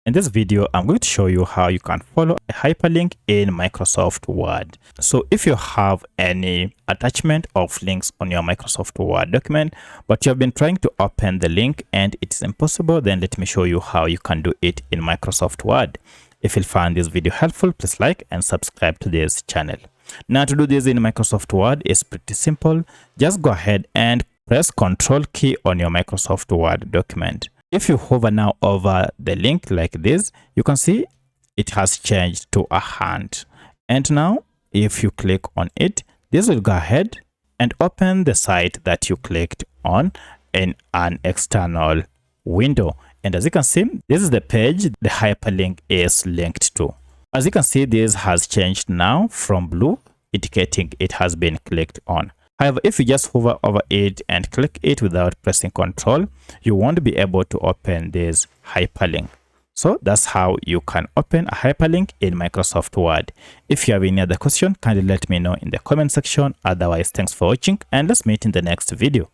In this video, I'm going to show you how you can follow a hyperlink in Microsoft Word. So if you have any attachment of links on your Microsoft Word document, but you have been trying to open the link and it is impossible, then let me show you how you can do it in Microsoft Word. If you find this video helpful, please like and subscribe to this channel. Now to do this in Microsoft Word is pretty simple. Just go ahead and press Ctrl key on your Microsoft Word document. If you hover now over the link like this, you can see it has changed to a hand. And now if you click on it, this will go ahead and open the site that you clicked on in an external window. And as you can see, this is the page the hyperlink is linked to. As you can see, this has changed now from blue, indicating it has been clicked on. However, if you just hover over it and click it without pressing Ctrl, you won't be able to open this hyperlink. So that's how you can open a hyperlink in Microsoft Word. If you have any other question, kindly let me know in the comment section. Otherwise, thanks for watching and let's meet in the next video.